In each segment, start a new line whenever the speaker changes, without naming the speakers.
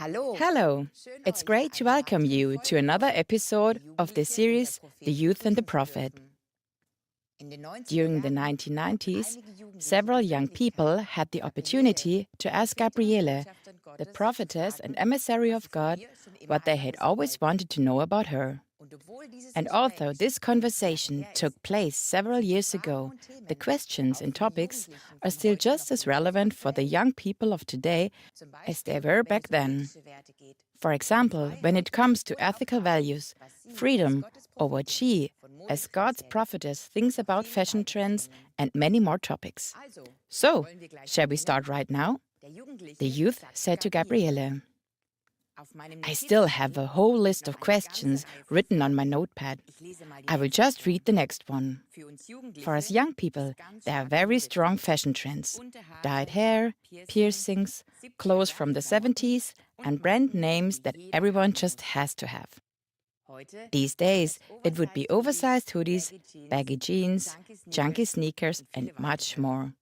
Hello, it's great to welcome you to another episode of the series The Youth and the Prophet. During the 1990s, several young people had the opportunity to ask Gabriele, the prophetess and emissary of God, what they had always wanted to know about her. And although this conversation took place several years ago, the questions and topics are still just as relevant for the young people of today as they were back then. For example, when it comes to ethical values, freedom, or what she, as God's prophetess, thinks about fashion trends, and many more topics. So, shall we start right now? The youth said to Gabriele. I still have a whole list of questions written on my notepad. I will just read the next one. For us young people, there are very strong fashion trends. Dyed hair, piercings, clothes from the 70s, and brand names that everyone just has to have. These days, it would be oversized hoodies, baggy jeans, junky sneakers, and much more.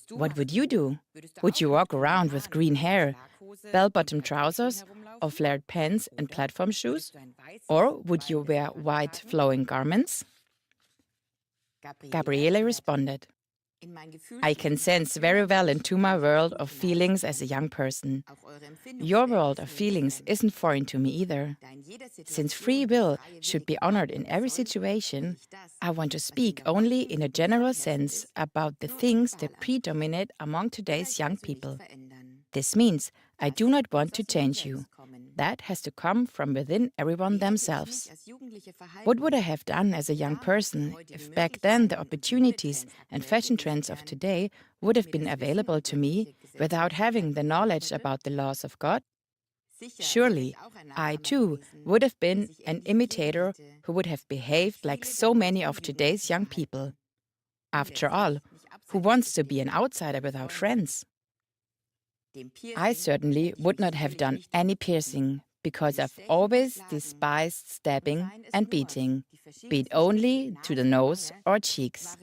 What would you do? Would you walk around with green hair, bell-bottom trousers, or flared pants and platform shoes? Or would you wear white flowing garments? Gabriele responded, I can sense very well into my world of feelings as a young person. Your world of feelings isn't foreign to me either. Since free will should be honored in every situation, I want to speak only in a general sense about the things that predominate among today's young people. This means I do not want to change you. That has to come from within everyone themselves. What would I have done as a young person if back then the opportunities and fashion trends of today would have been available to me without having the knowledge about the laws of God? Surely, I too would have been an imitator who would have behaved like so many of today's young people. After all, who wants to be an outsider without friends? I certainly would not have done any piercing because I've always despised stabbing and beating, be it only to the nose or cheeks.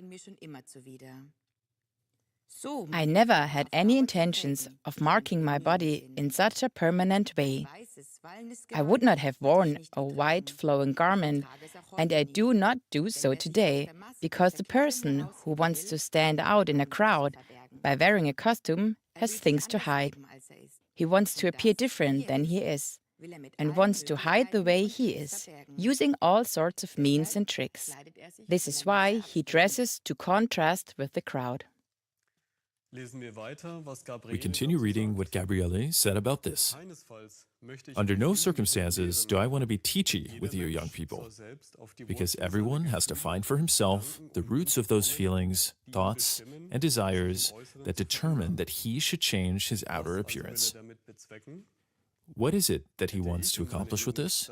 I never had any intentions of marking my body in such a permanent way. I would not have worn a white flowing garment, and I do not do so today, because the person who wants to stand out in a crowd by wearing a costume has things to hide. He wants to appear different than he is, and wants to hide the way he is, using all sorts of means and tricks. This is why he dresses to contrast with the crowd.
We continue reading what Gabriele said about this. Under no circumstances do I want to be teachy with you young people, because everyone has to find for himself the roots of those feelings, thoughts, and desires that determine that he should change his outer appearance. What is it that he wants to accomplish with this?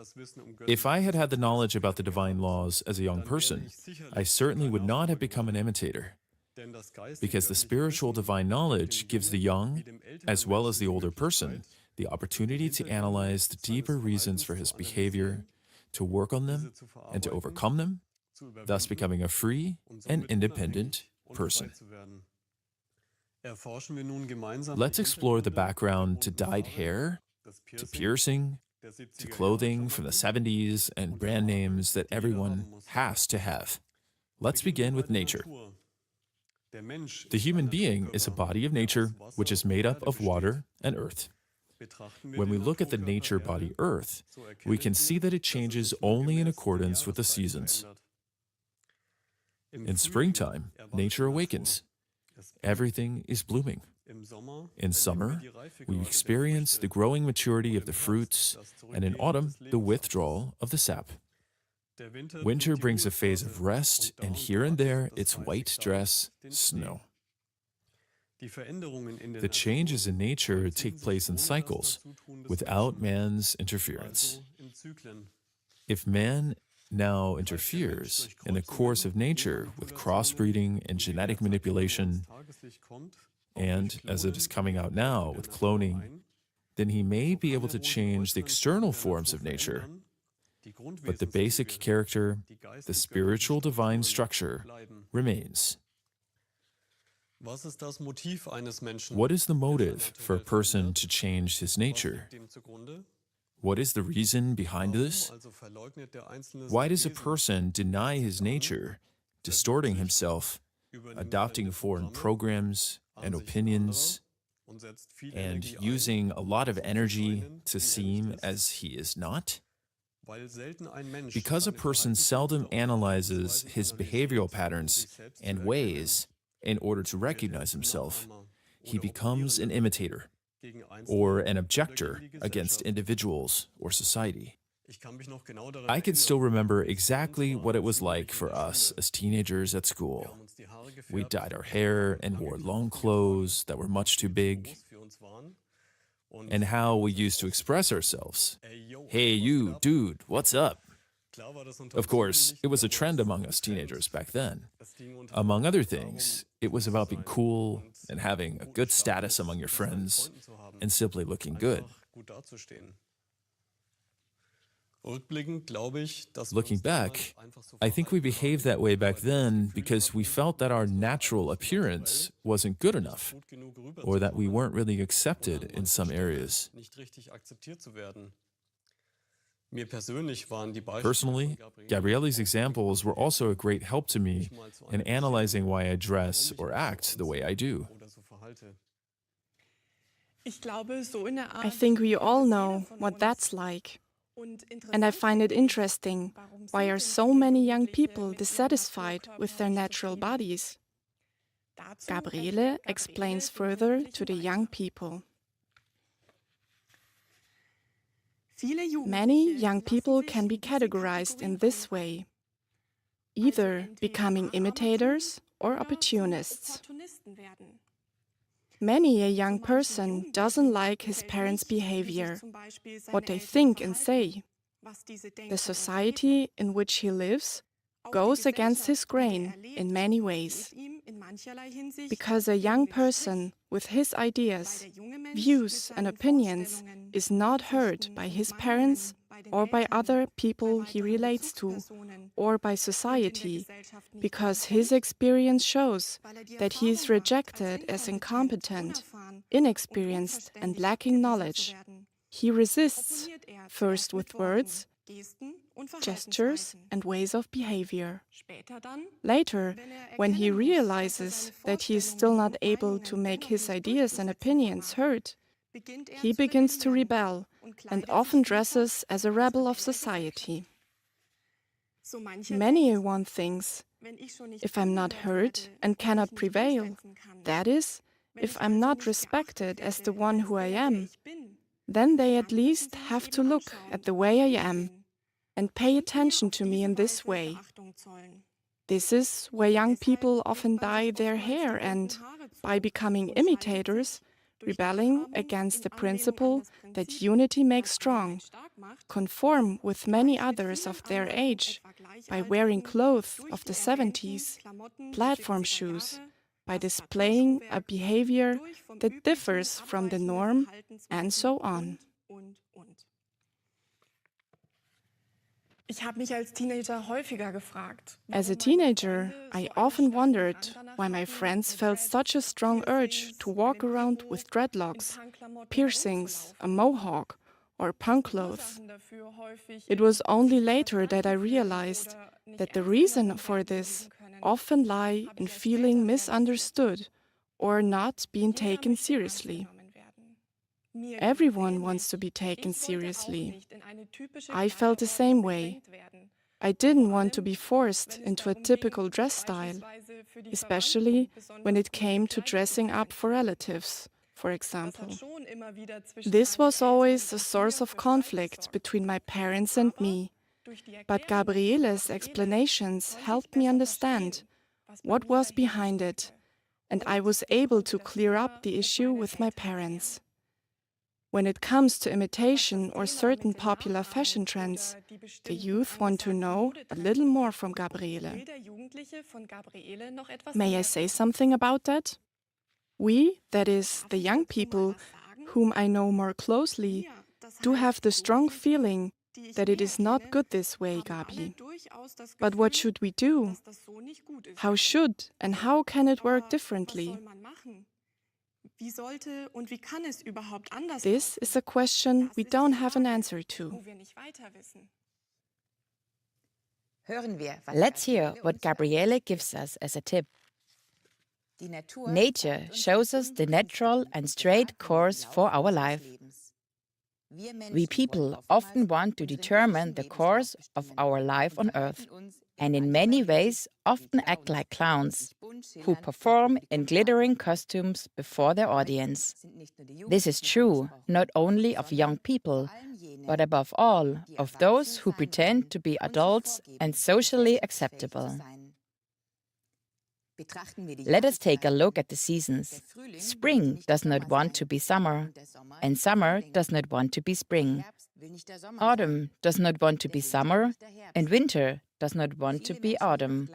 If I had had the knowledge about the divine laws as a young person, I certainly would not have become an imitator. Because the spiritual divine knowledge gives the young, as well as the older person, the opportunity to analyze the deeper reasons for his behavior, to work on them, and to overcome them, thus becoming a free and independent person. Let's explore the background to dyed hair, to piercing, to clothing from the 70s, and brand names that everyone has to have. Let's begin with nature. The human being is a body of nature which is made up of water and earth. When we look at the nature body earth, we can see that it changes only in accordance with the seasons. In springtime, nature awakens. Everything is blooming. In summer, we experience the growing maturity of the fruits, and in autumn, the withdrawal of the sap. Winter brings a phase of rest, and here and there, its white dress, snow. The changes in nature take place in cycles, without man's interference. If man now interferes in the course of nature with crossbreeding and genetic manipulation, and, as it is coming out now, with cloning, then he may be able to change the external forms of nature, but the basic character, the spiritual divine structure, remains. What is the motive for a person to change his nature? What is the reason behind this? Why does a person deny his nature, distorting himself, adopting foreign programs and opinions, and using a lot of energy to seem as he is not? Because a person seldom analyzes his behavioral patterns and ways in order to recognize himself, he becomes an imitator or an objector against individuals or society. I can still remember exactly what it was like for us as teenagers at school. We dyed our hair and wore long clothes that were much too big. And how we used to express ourselves. Hey, you, dude, what's up? Of course, it was a trend among us teenagers back then. Among other things, it was about being cool and having a good status among your friends and simply looking good. Looking back, I think we behaved that way back then because we felt that our natural appearance wasn't good enough, or that we weren't really accepted in some areas. Personally, Gabriele's examples were also a great help to me in analyzing why I dress or act the way I do.
I think we all know what that's like. And I find it interesting, why are so many young people dissatisfied with their natural bodies? Gabriele explains further to the young people. Many young people can be categorized in this way, either becoming imitators or opportunists. Many a young person doesn't like his parents' behavior, what they think and say. The society in which he lives goes against his grain in many ways. Because a young person with his ideas, views and opinions is not heard by his parents or by other people he relates to, or by society, because his experience shows that he is rejected as incompetent, inexperienced and lacking knowledge. He resists, first with words, gestures and ways of behavior. Later, when he realizes that he is still not able to make his ideas and opinions heard, he begins to rebel and often dresses as a rebel of society. Many a one thinks, if I'm not heard and cannot prevail, that is, if I'm not respected as the one who I am, then they at least have to look at the way I am and pay attention to me in this way. This is where young people often dye their hair and, by becoming imitators, rebelling against the principle that unity makes strong, conform with many others of their age by wearing clothes of the 70s, platform shoes, by displaying a behavior that differs from the norm, and so on. As a teenager, I often wondered why my friends felt such a strong urge to walk around with dreadlocks, piercings, a mohawk, or punk clothes. It was only later that I realized that the reason for this often lie in feeling misunderstood or not being taken seriously. Everyone wants to be taken seriously. I felt the same way. I didn't want to be forced into a typical dress style, especially when it came to dressing up for relatives, for example. This was always a source of conflict between my parents and me. But Gabriele's explanations helped me understand what was behind it, and I was able to clear up the issue with my parents. When it comes to imitation or certain popular fashion trends, the youth want to know a little more from Gabriele. May I say something about that? We, that is, the young people, whom I know more closely, do have the strong feeling that it is not good this way, Gabi. But what should we do? How should and how can it work differently? This is a question we don't have an answer to.
Let's hear what Gabriele gives us as a tip. Nature shows us the natural and straight course for our life. We people often want to determine the course of our life on Earth, and in many ways often act like clowns who perform in glittering costumes before their audience. This is true not only of young people, but above all of those who pretend to be adults and socially acceptable. Let us take a look at the seasons. Spring does not want to be summer, and summer does not want to be spring. Autumn does not want to be summer, and winter does not want to be autumn.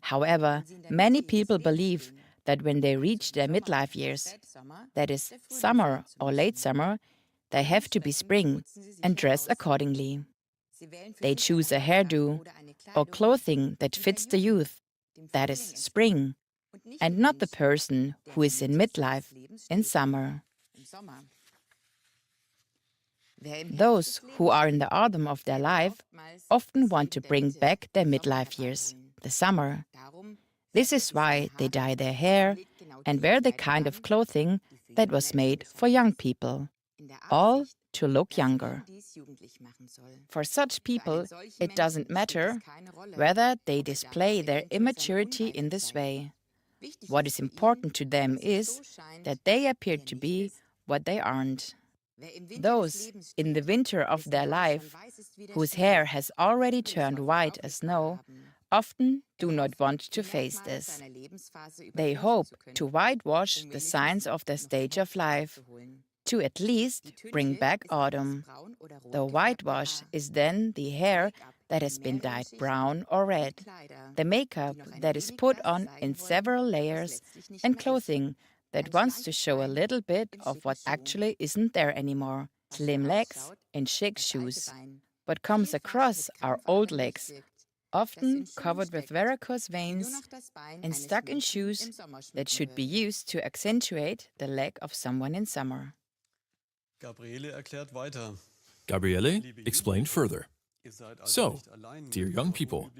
However, many people believe that when they reach their midlife years, that is, summer or late summer, they have to be spring and dress accordingly. They choose a hairdo or clothing that fits the youth, that is, spring, and not the person who is in midlife in summer. Those who are in the autumn of their life often want to bring back their midlife years, the summer. This is why they dye their hair and wear the kind of clothing that was made for young people, all to look younger. For such people, it doesn't matter whether they display their immaturity in this way. What is important to them is that they appear to be what they aren't. Those in the winter of their life, whose hair has already turned white as snow, often do not want to face this. They hope to whitewash the signs of their stage of life, to at least bring back autumn. The whitewash is then the hair that has been dyed brown or red, the makeup that is put on in several layers, and clothing that wants to show a little bit of what actually isn't there anymore. Slim legs and chic shoes. What comes across are old legs, often covered with varicose veins and stuck in shoes that should be used to accentuate the leg of someone in summer.
Gabriele explained further. So, dear young people,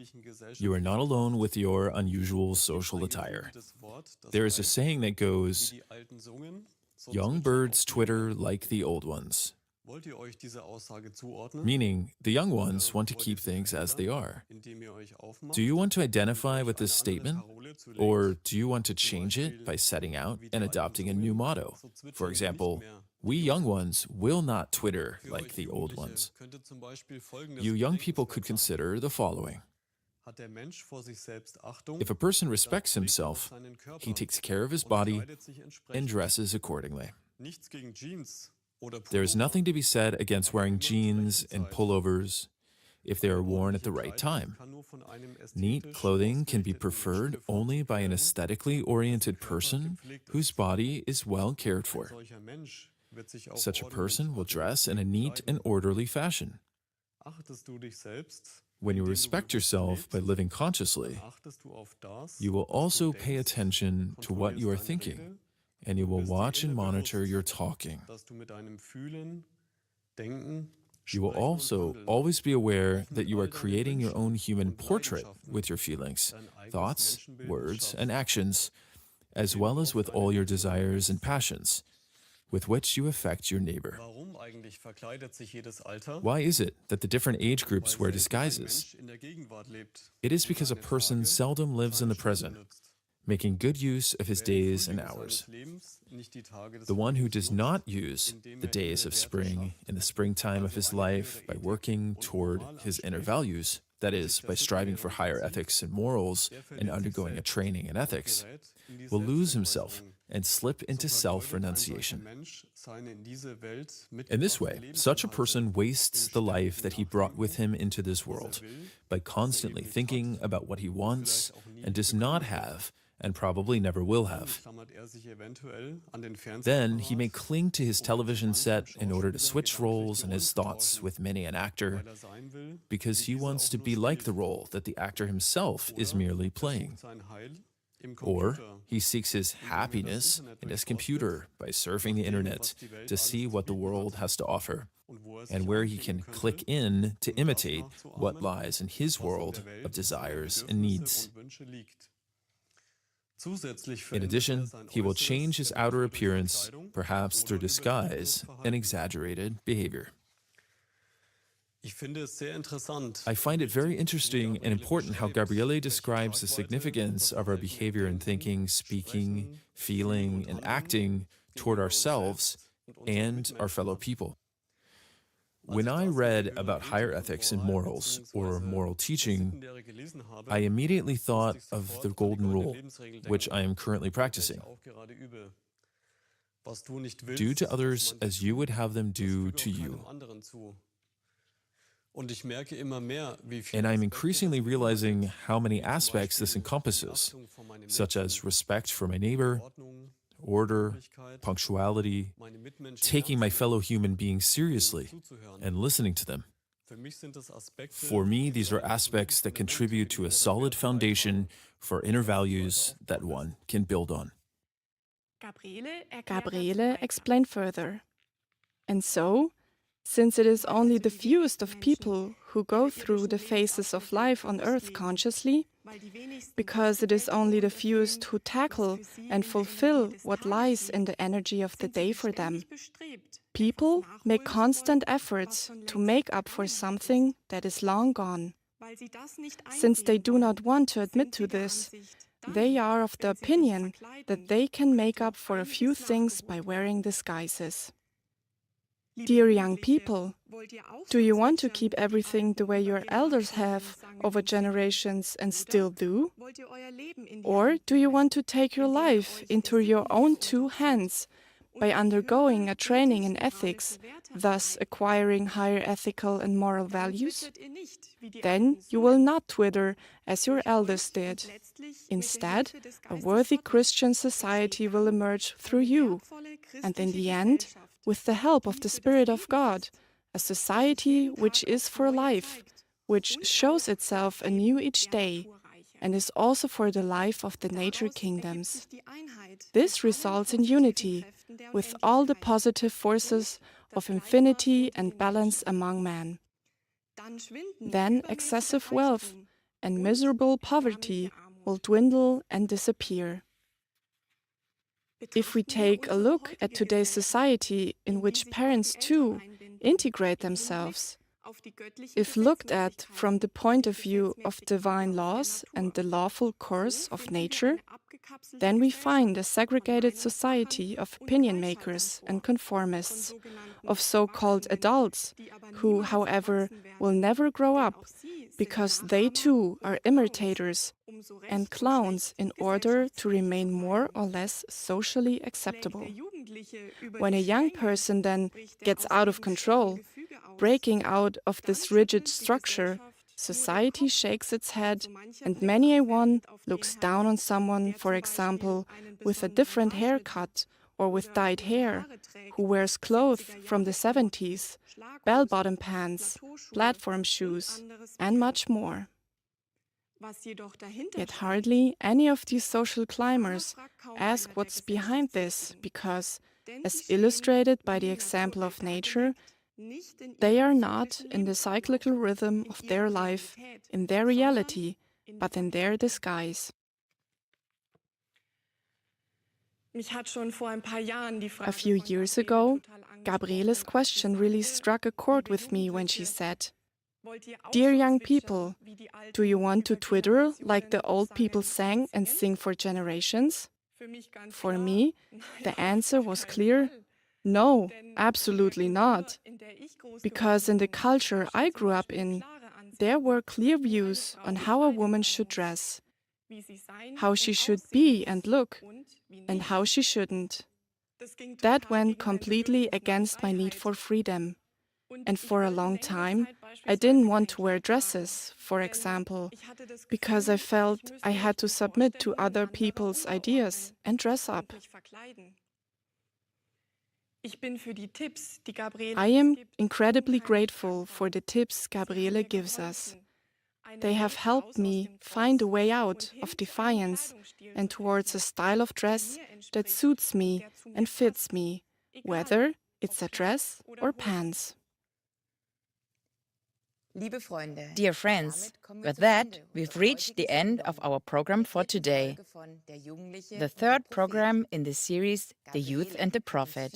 you are not alone with your unusual social attire. There is a saying that goes, young birds twitter like the old ones. Meaning, the young ones want to keep things as they are. Do you want to identify with this statement? Or do you want to change it by setting out and adopting a new motto? For example, we young ones will not twitter like the old ones. You young people could consider the following. If a person respects himself, he takes care of his body and dresses accordingly. There is nothing to be said against wearing jeans and pullovers if they are worn at the right time. Neat clothing can be preferred only by an aesthetically oriented person whose body is well cared for. Such a person will dress in a neat and orderly fashion. When you respect yourself by living consciously, you will also pay attention to what you are thinking, and you will watch and monitor your talking. You will also always be aware that you are creating your own human portrait with your feelings, thoughts, words, and actions, as well as with all your desires and passions, with which you affect your neighbor. Why is it that the different age groups wear disguises? It is because a person seldom lives in the present, making good use of his days and hours. The one who does not use the days of spring in the springtime of his life by working toward his inner values, that is, by striving for higher ethics and morals and undergoing a training in ethics, will lose himself and slip into self-renunciation. In this way, such a person wastes the life that he brought with him into this world by constantly thinking about what he wants and does not have and probably never will have. Then he may cling to his television set in order to switch roles in his thoughts with many an actor, because he wants to be like the role that the actor himself is merely playing. Or he seeks his happiness in his computer by surfing the internet to see what the world has to offer, and where he can click in to imitate what lies in his world of desires and needs. In addition, he will change his outer appearance, perhaps through disguise and exaggerated behavior. I find it very interesting and important how Gabriele describes the significance of our behavior in thinking, speaking, feeling, and acting toward ourselves and our fellow people. When I read about higher ethics and morals, or moral teaching, I immediately thought of the Golden Rule, which I am currently practicing. Do to others as you would have them do to you. And I'm increasingly realizing how many aspects this encompasses, such as respect for my neighbor, order, punctuality, taking my fellow human beings seriously, and listening to them. For me, these are aspects that contribute to a solid foundation for inner values that one can build on.
Gabriele explained further. And so, since it is only the fewest of people who go through the phases of life on earth consciously, because it is only the fewest who tackle and fulfill what lies in the energy of the day for them, people make constant efforts to make up for something that is long gone. Since they do not want to admit to this, they are of the opinion that they can make up for a few things by wearing disguises. Dear young people, do you want to keep everything the way your elders have over generations and still do? Or do you want to take your life into your own two hands by undergoing a training in ethics, thus acquiring higher ethical and moral values? Then you will not twitter as your elders did. Instead, a worthy Christian society will emerge through you, and in the end, with the help of the Spirit of God, a society which is for life, which shows itself anew each day, and is also for the life of the nature kingdoms. This results in unity, with all the positive forces of infinity and balance among men. Then excessive wealth and miserable poverty will dwindle and disappear. If we take a look at today's society, in which parents too integrate themselves, if looked at from the point of view of divine laws and the lawful course of nature, then we find a segregated society of opinion makers and conformists, of so-called adults, who, however, will never grow up, because they too are imitators and clowns in order to remain more or less socially acceptable. When a young person then gets out of control, breaking out of this rigid structure, society shakes its head, and many a one looks down on someone, for example, with a different haircut or with dyed hair, who wears clothes from the 70s, bell-bottom pants, platform shoes, and much more. Yet hardly any of these social climbers ask what's behind this, because, as illustrated by the example of nature, they are not in the cyclical rhythm of their life, in their reality, but in their disguise. A few years ago, Gabriele's question really struck a chord with me when she said, "Dear young people, do you want to twitter like the old people sang and sing for generations?" For me, the answer was clear: no, absolutely not. Because in the culture I grew up in, there were clear views on how a woman should dress, how she should be and look, and how she shouldn't. That went completely against my need for freedom. And for a long time, I didn't want to wear dresses, for example, because I felt I had to submit to other people's ideas and dress up. I am incredibly grateful for the tips Gabriele gives us. They have helped me find a way out of defiance and towards a style of dress that suits me and fits me, whether it's a dress or pants.
Dear friends, with that, we've reached the end of our program for today. The third program in the series, The Youth and the Prophet.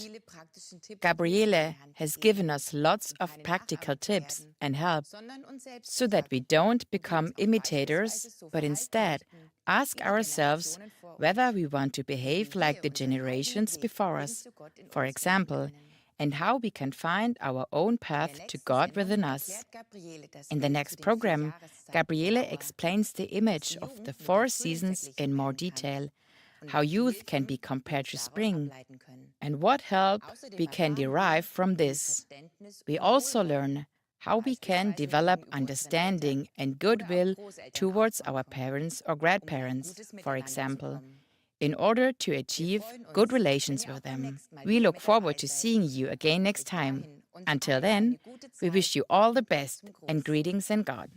Gabriele has given us lots of practical tips and help so that we don't become imitators, but instead ask ourselves whether we want to behave like the generations before us, for example, and how we can find our own path to God within us. In the next program, Gabriele explains the image of the 4 seasons in more detail, how youth can be compared to spring, and what help we can derive from this. We also learn how we can develop understanding and goodwill towards our parents or grandparents, for example, in order to achieve good relations with them. We look forward to seeing you again next time. Until then, we wish you all the best and greetings in God.